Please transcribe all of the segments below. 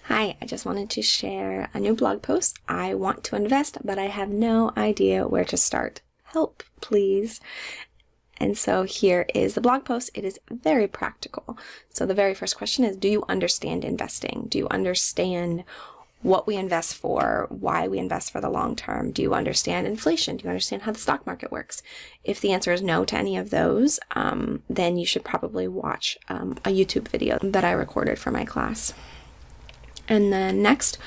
Hi, I just wanted to share a new blog post. I want to invest, but I have no idea where to start. Help, please. And so here is the blog post. It is very practical. So the very first question is, do you understand investing? Do you understand what we invest for, why we invest for the long term? Do you understand inflation? Do you understand how the stock market works? If the answer is no to any of those, then you should probably watch a YouTube video that I recorded for my class. And then next,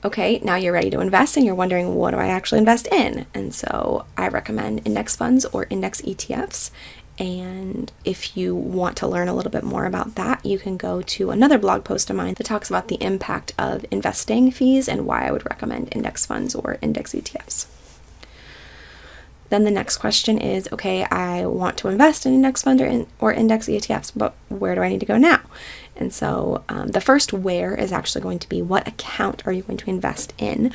okay, now you're ready to invest and you're wondering, what do I actually invest in? And so I recommend index funds or index ETFs. And if you want to learn a little bit more about that, you can go to another blog post of mine that talks about the impact of investing fees and why I would recommend index funds or index ETFs. Then the next question is, okay, I want to invest in index fund or index ETFs, but where do I need to go now? And so the first where is actually going to be, what account are you going to invest in?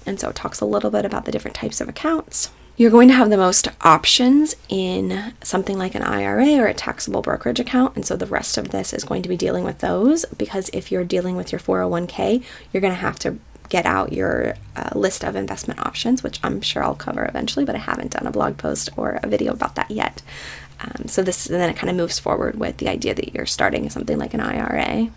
And so it talks a little bit about the different types of accounts. You're going to have the most options in something like an IRA or a taxable brokerage account. And so the rest of this is going to be dealing with those, because if you're dealing with your 401k, you're going to have to get out your list of investment options, which I'm sure I'll cover eventually, but I haven't done a blog post or a video about that yet. So then it kind of moves forward with the idea that you're starting something like an IRA.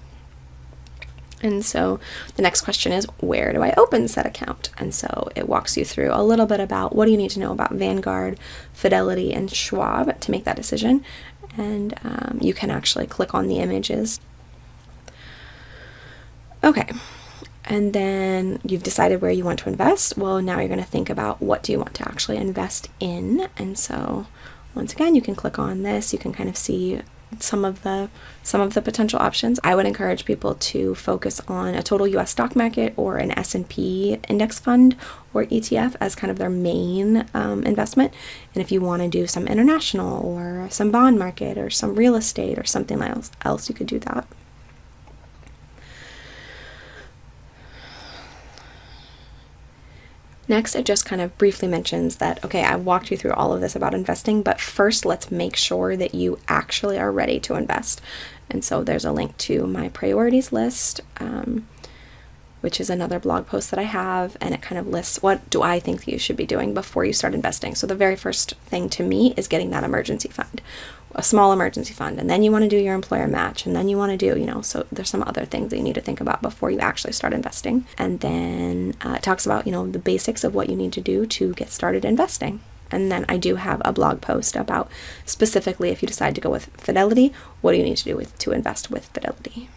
And so the next question is, where do I open said account? And so it walks you through a little bit about what do you need to know about Vanguard, Fidelity, and Schwab to make that decision. And you can actually click on the images. Okay. And then you've decided where you want to invest. Well, now you're going to think about, what do you want to actually invest in? And so once again, you can click on this. You can kind of see some of the potential options. I would encourage people to focus on a total US stock market or an S&P index fund or ETF as kind of their main investment. And if you want to do some international or some bond market or some real estate or something else, you could do that. Next, it just kind of briefly mentions that, okay, I walked you through all of this about investing, but first let's make sure that you actually are ready to invest. And so there's a link to my priorities list, which is another blog post that I have, and it kind of lists what do I think that you should be doing before you start investing. So the very first thing to me is getting that emergency fund, a small emergency fund, and then you want to do your employer match, and then you want to do, so there's some other things that you need to think about before you actually start investing. And then it talks about, the basics of what you need to do to get started investing. And then I do have a blog post about specifically if you decide to go with Fidelity, what do you need to do to invest with Fidelity.